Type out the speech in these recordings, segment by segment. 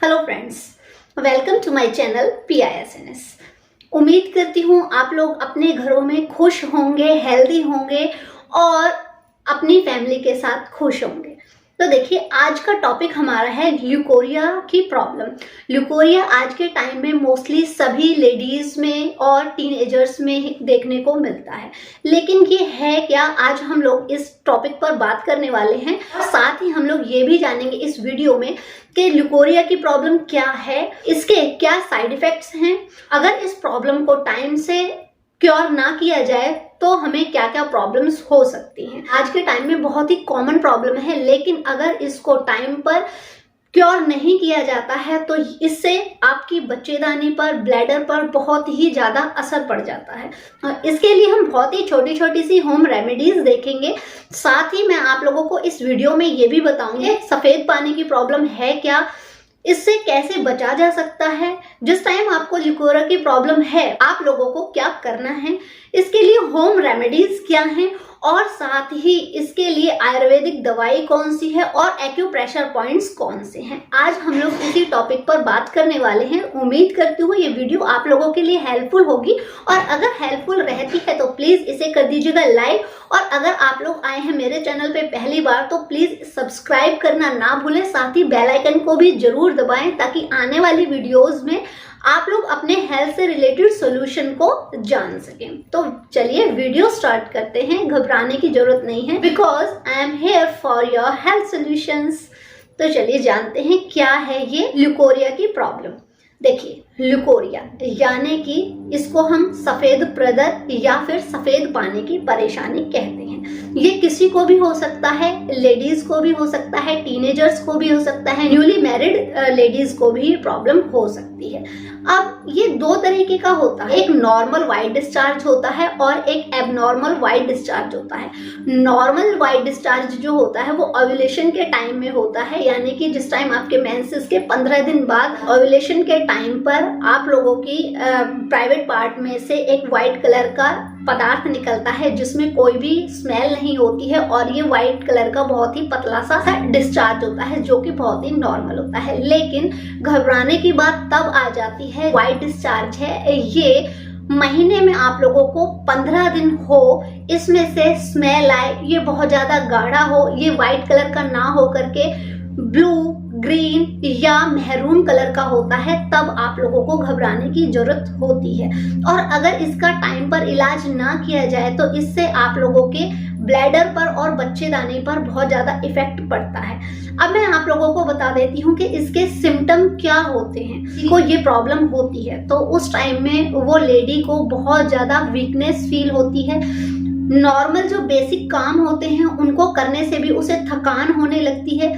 Hello friends, welcome to my channel PISNS। उम्मीद करती हूँ आप लोग अपने घरों में खुश होंगे, हेल्दी होंगे और अपनी फैमिली के साथ खुश होंगे। तो देखिए, आज का टॉपिक हमारा है ल्यूकोरिया की प्रॉब्लम। ल्यूकोरिया आज के टाइम में मोस्टली सभी लेडीज में और टीनेजर्स में देखने को मिलता है, लेकिन ये है क्या, आज हम लोग इस टॉपिक पर बात करने वाले हैं। और साथ ही हम लोग ये भी जानेंगे इस वीडियो में कि ल्यूकोरिया की प्रॉब्लम क्या है, इसके क्या साइड इफेक्ट्स हैं, अगर इस प्रॉब्लम को टाइम से क्योर ना किया जाए तो हमें क्या क्या प्रॉब्लम्स हो सकती हैं। आज के टाइम में बहुत ही कॉमन प्रॉब्लम है, लेकिन अगर इसको टाइम पर क्योर नहीं किया जाता है तो इससे आपकी बच्चेदानी पर, ब्लैडर पर बहुत ही ज़्यादा असर पड़ जाता है। इसके लिए हम बहुत ही छोटी छोटी सी होम रेमेडीज देखेंगे। साथ ही मैं आप लोगों को इस वीडियो में ये भी बताऊंगी सफ़ेद पानी की प्रॉब्लम है क्या, इससे कैसे बचा जा सकता है, जिस टाइम आपको ल्यूकोरिया की प्रॉब्लम है आप लोगों को क्या करना है, इसके लिए होम रेमेडीज क्या हैं और साथ ही इसके लिए आयुर्वेदिक दवाई कौन सी है और एक्यूप्रेशर पॉइंट्स कौन से हैं। आज हम लोग इसी टॉपिक पर बात करने वाले हैं। उम्मीद करती हूँ ये वीडियो आप लोगों के लिए हेल्पफुल होगी, और अगर हेल्पफुल रहती है तो प्लीज़ इसे कर दीजिएगा लाइक, और अगर आप लोग आए हैं मेरे चैनल पे पहली बार तो प्लीज़ सब्सक्राइब करना ना भूलें, साथ ही बेल आइकन को भी जरूर दबाएं ताकि आने वाली वीडियोज़ में आप लोग अपने हेल्थ से रिलेटेड सॉल्यूशन को जान सकें। तो चलिए वीडियो स्टार्ट करते हैं। घबराने की जरूरत नहीं है, because I am here for your health solutions. तो चलिए जानते हैं क्या है ये ल्यूकोरिया की प्रॉब्लम। देखिए, ल्यूकोरिया यानी कि इसको हम सफेद प्रदर या फिर सफेद पानी की परेशानी कहते हैं। ये किसी को भी हो सकता है, लेडीज को भी हो सकता है, टीनेजर्स को भी हो सकता है, न्यूली मैरिड लेडीज को भी प्रॉब्लम हो सकती है। अब ये दो तरीके का होता है, एक नॉर्मल वाइट डिस्चार्ज होता है और एक एबनॉर्मल वाइट डिस्चार्ज होता है। नॉर्मल वाइट डिस्चार्ज जो होता है वो ओव्यूलेशन के टाइम में होता है, यानी कि जिस टाइम आपके मेंसेस के 15 दिन बाद ओव्यूलेशन के टाइम पर आप लोगों की प्राइवेट पार्ट में से एक वाइट कलर का पदार्थ निकलता है जिसमें कोई भी स्मेल नहीं होती है, और ये वाइट कलर का बहुत ही पतला सा डिस्चार्ज होता है जो कि बहुत ही नॉर्मल होता है। लेकिन घबराने की बात तब आ जाती है, वाइट डिस्चार्ज है ये महीने में आप लोगों को 15 दिन हो, इसमें से स्मेल आए, ये बहुत ज्यादा गाढ़ा हो, ये वाइट कलर का ना हो करके ब्लू, ग्रीन या मैरून कलर का होता है, तब आप लोगों को घबराने की जरूरत होती है। और अगर इसका टाइम पर इलाज ना किया जाए तो इससे आप लोगों के ब्लैडर पर और बच्चेदानी पर बहुत ज्यादा इफेक्ट पड़ता है। अब मैं आप लोगों को बता देती हूँ कि इसके सिम्टम क्या होते हैं। किसी को ये प्रॉब्लम होती है तो उस टाइम में वो लेडी को बहुत ज्यादा वीकनेस फील होती है। नॉर्मल जो बेसिक काम होते हैं उनको करने से भी उसे थकान होने लगती है।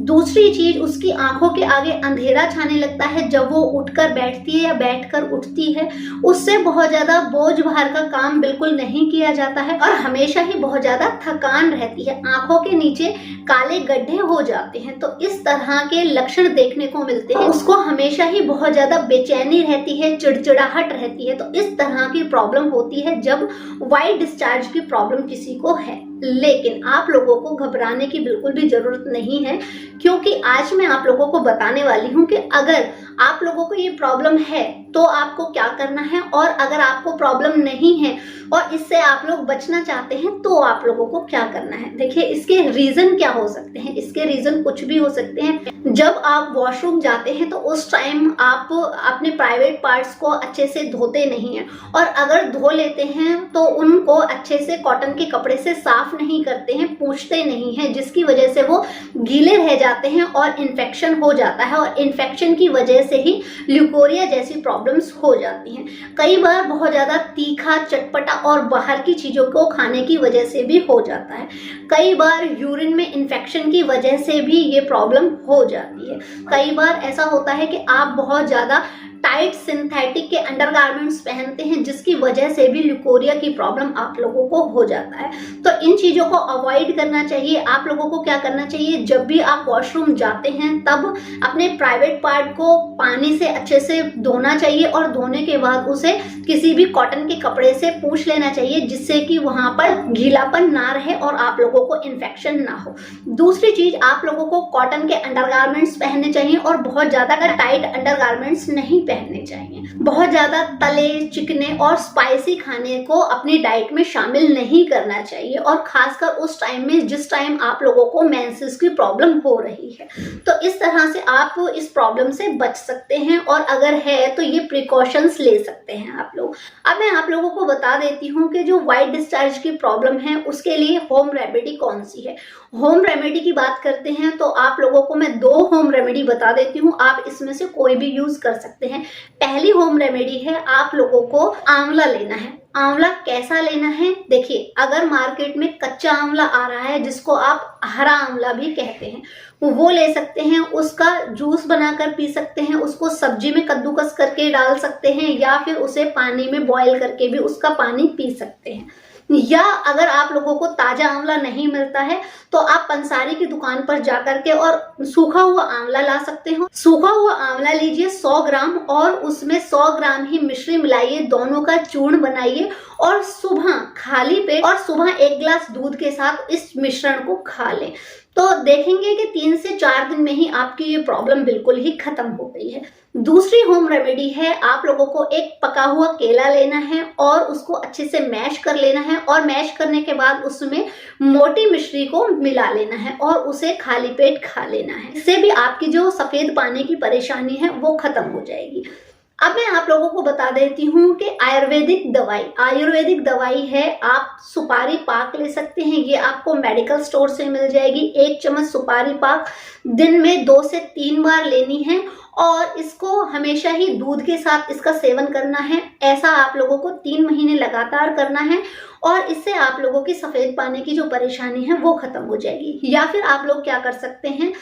दूसरी चीज, उसकी आंखों के आगे अंधेरा छाने लगता है जब वो उठकर बैठती है या बैठकर उठती है। उससे बहुत ज्यादा बोझ भार का काम बिल्कुल नहीं किया जाता है और हमेशा ही बहुत ज्यादा थकान रहती है। आंखों के नीचे काले गड्ढे हो जाते हैं, तो इस तरह के लक्षण देखने को मिलते हैं। उसको हमेशा ही बहुत ज्यादा बेचैनी रहती है, चिड़चिड़ाहट रहती है। तो इस तरह की प्रॉब्लम होती है जब वाइट डिस्चार्ज की प्रॉब्लम किसी को है। लेकिन आप लोगों को घबराने की बिल्कुल भी जरूरत नहीं है, क्योंकि आज मैं आप लोगों को बताने वाली हूँ कि अगर आप लोगों को ये प्रॉब्लम है तो आपको क्या करना है, और अगर आपको प्रॉब्लम नहीं है और इससे आप लोग बचना चाहते हैं तो आप लोगों को क्या करना है। देखिए, इसके रीजन क्या हो सकते हैं। इसके रीजन कुछ भी हो सकते हैं। जब आप वॉशरूम जाते हैं तो उस टाइम आप अपने प्राइवेट पार्ट्स को अच्छे से धोते नहीं हैं, और अगर धो लेते हैं तो उनको अच्छे से कॉटन के कपड़े से साफ नहीं करते हैं, पूंछते नहीं हैं, जिसकी वजह से वो गीले रह जाते हैं और इन्फेक्शन हो जाता है, और इन्फेक्शन की वजह से ही ल्यूकोरिया जैसी प्रॉब्लम्स हो जाती हैं। कई बार बहुत ज़्यादा तीखा, चटपटा और बाहर की चीज़ों को खाने की वजह से भी हो जाता है। कई बार यूरिन में इन्फेक्शन की वजह से भी ये प्रॉब्लम हो जाती है। कई बार ऐसा होता है कि आप बहुत ज़्यादा टाइट सिंथेटिक के अंडरगारमेंट्स पहनते हैं, जिसकी वजह से भी ल्यूकोरिया की प्रॉब्लम आप लोगों को हो जाता है। तो इन चीजों को अवॉइड करना चाहिए। आप लोगों को क्या करना चाहिए, जब भी आप वॉशरूम जाते हैं तब अपने प्राइवेट पार्ट को पानी से अच्छे से धोना चाहिए और धोने के बाद उसे किसी भी कॉटन के कपड़े से पोंछ लेना चाहिए, जिससे कि वहां पर गीलापन ना रहे और आप लोगों को इन्फेक्शन ना हो। दूसरी चीज, आप लोगों को कॉटन के अंडरगारमेंट्स पहनने चाहिए और बहुत ज्यादा टाइट अंडरगारमेंट्स नहीं पहनने चाहिए। बहुत ज्यादा तले चिकने और स्पाइसी खाने को अपनी डाइट में शामिल नहीं करना चाहिए, और खासकर उस टाइम में जिस टाइम आप लोगों को मेंसेस की प्रॉब्लम हो रही है। तो इस तरह से आप इस प्रॉब्लम से बच सकते हैं, और अगर है तो ये प्रिकॉशंस ले सकते हैं आप लोग। अब मैं आप लोगों को बता देती हूँ कि जो व्हाइट डिस्चार्ज की प्रॉब्लम है उसके लिए होम रेमेडी कौन सी है। होम रेमेडी की बात करते हैं तो आप लोगों को मैं 2 होम रेमेडी बता देती हूँ, आप इसमें से कोई भी यूज कर सकते हैं। पहली होम रेमेडी है, आप लोगों को आंवला लेना है। आंवला कैसा लेना है, देखिए, अगर मार्केट में कच्चा आंवला आ रहा है जिसको आप हरा आंवला भी कहते हैं, वो ले सकते हैं। उसका जूस बनाकर पी सकते हैं, उसको सब्जी में कद्दूकस करके डाल सकते हैं, या फिर उसे पानी में बॉईल करके भी उसका पानी पी सकते हैं। या अगर आप लोगों को ताजा आंवला नहीं मिलता है तो आप पंसारी की दुकान पर जाकर के और सूखा हुआ आंवला ला सकते हो। सूखा हुआ आंवला लीजिए 100 ग्राम, और उसमें 100 ग्राम ही मिश्री मिलाइए, दोनों का चूर्ण बनाइए और सुबह खाली पेट और सुबह 1 गिलास दूध के साथ इस मिश्रण को खा लें। तो देखेंगे कि 3 से 4 दिन में ही आपकी ये प्रॉब्लम बिल्कुल ही खत्म हो गई है। दूसरी होम रेमेडी है, आप लोगों को एक पका हुआ केला लेना है और उसको अच्छे से मैश कर लेना है, और मैश करने के बाद उसमें मोटी मिश्री को मिला लेना है और उसे खाली पेट खा लेना है। इससे भी आपकी जो सफेद पानी की परेशानी है वो खत्म हो जाएगी। अब मैं आप लोगों को बता देती हूँ कि आयुर्वेदिक दवाई है, आप सुपारी पाक ले सकते हैं। ये आपको मेडिकल स्टोर से मिल जाएगी। 1 चम्मच सुपारी पाक दिन में 2 से 3 बार लेनी है, और इसको हमेशा ही दूध के साथ इसका सेवन करना है। ऐसा आप लोगों को 3 महीने लगातार करना है, और इससे आप लोगों की सफेद पानी की जो परेशानी है वो खत्म हो जाएगी। या फिर आप लोग क्या कर सकते हैं,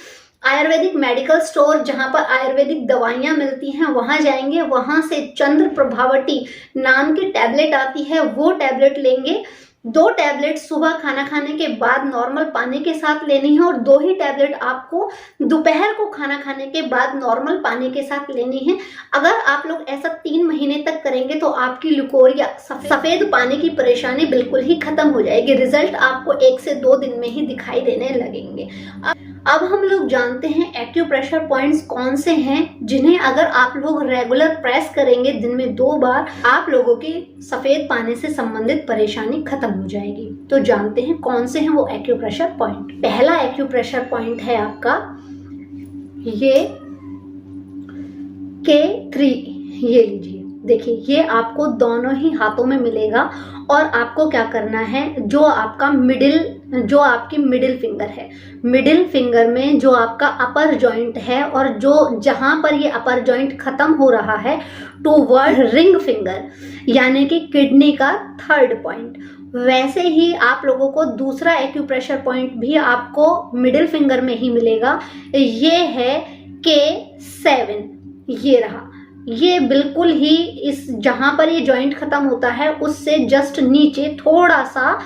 आयुर्वेदिक मेडिकल स्टोर जहां पर आयुर्वेदिक दवाइयां मिलती हैं वहां जाएंगे, वहां से चंद्र प्रभावती नाम की टैबलेट आती है, वो टैबलेट लेंगे। 2 टैबलेट सुबह खाना खाने के बाद नॉर्मल पानी के साथ लेनी है, और 2 ही टैबलेट आपको दोपहर को खाना खाने के बाद नॉर्मल पानी के साथ लेनी है। अगर आप लोग ऐसा 3 महीने तक करेंगे तो आपकी ल्यूकोरिया सफेद पानी की परेशानी बिल्कुल ही खत्म हो जाएगी। रिजल्ट आपको 1 से 2 दिन में ही दिखाई देने लगेंगे। अब हम लोग जानते हैं एक्यूप्रेशर पॉइंट्स कौन से हैं जिन्हें अगर आप लोग रेगुलर प्रेस करेंगे दिन में 2 बार, आप लोगों की सफेद पानी से संबंधित परेशानी खत्म हो जाएगी। तो जानते हैं कौन से हैं वो एक्यूप्रेशर पॉइंट। पहला एक्यूप्रेशर पॉइंट है आपका ये K3, ये लीजिए। देखिए, ये आपको दोनों ही हाथों में मिलेगा, और आपको क्या करना है, जो आपकी मिडिल फिंगर है, मिडिल फिंगर में जो आपका अपर जॉइंट है और जो जहां पर ये अपर जॉइंट खत्म हो रहा है, टूवर्ड रिंग फिंगर यानी कि किडनी का 3rd पॉइंट, वैसे ही आप लोगों को दूसरा एक्यूप्रेशर पॉइंट भी आपको मिडिल फिंगर में ही मिलेगा। ये है K7, ये रहा। ये बिल्कुल ही इस जहां पर ये जॉइंट खत्म होता है उससे जस्ट नीचे थोड़ा सा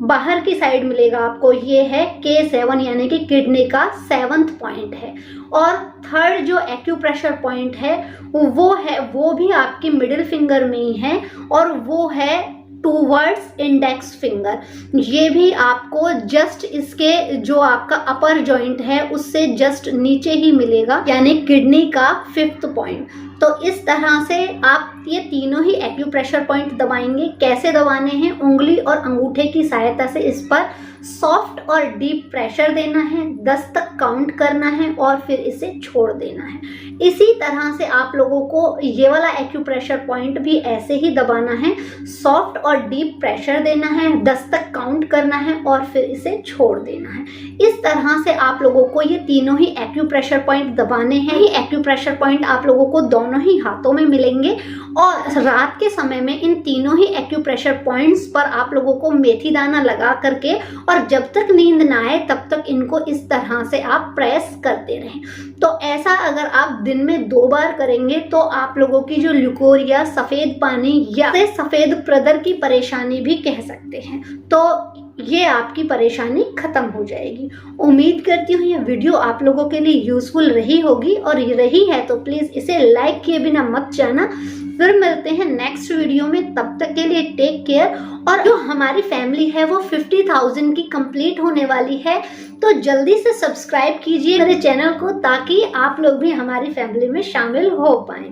बाहर की साइड मिलेगा आपको। ये है K7 यानी कि किडनी का 7th पॉइंट है। और 3rd जो एक्यूप्रेशर पॉइंट है वो भी आपकी मिडिल फिंगर में ही है, और वो है टूवर्ड्स इंडेक्स फिंगर। ये भी आपको जस्ट इसके जो आपका अपर जॉइंट है उससे जस्ट नीचे ही मिलेगा, यानी किडनी का 5th पॉइंट। तो इस तरह से आप ये तीनों ही एक्यूप्रेशर पॉइंट दबाएंगे। कैसे दबाने हैं, उंगली और अंगूठे की सहायता से इस पर सॉफ्ट और डीप प्रेशर देना है, 10 तक काउंट करना है और फिर इसे छोड़ देना है। इसी तरह से आप लोगों को ये वाला एक्यूप्रेशर पॉइंट भी ऐसे ही दबाना है, सॉफ्ट और और डीप प्रेशर देना है, 10 तक काउंट करना है और फिर इसे छोड़ देना है। इस तरह से आप लोगों को ये तीनों ही एक्यूप्रेशर पॉइंट दबाने हैं। ये एक्यूप्रेशर पॉइंट आप लोगों को दोनों ही हाथों में मिलेंगे और रात के समय में इन तीनों ही एक्यूप्रेशर पॉइंट्स पर आप लोगों को मेथी दाना लगा करके और जब तक नींद ना आए तब तक इनको इस तरह से आप प्रेस करते रहें। तो ऐसा अगर आप दिन में 2 बार करेंगे तो आप लोगों की जो ल्यूकोरिया, सफेद पानी या सफेद प्रदर की परेशानी भी कह सकते हैं, तो ये आपकी परेशानी खत्म हो जाएगी। उम्मीद करती हूँ ये वीडियो आप लोगों के लिए यूजफुल रही होगी और ये रही है तो प्लीज इसे लाइक किए बिना मत जाना। फिर मिलते हैं नेक्स्ट वीडियो में, तब तक के लिए टेक केयर। और जो हमारी फैमिली है वो 50,000 की कंप्लीट होने वाली है, तो जल्दी से सब्सक्राइब कीजिए मेरे चैनल को ताकि आप लोग भी हमारी फैमिली में शामिल हो पाएं।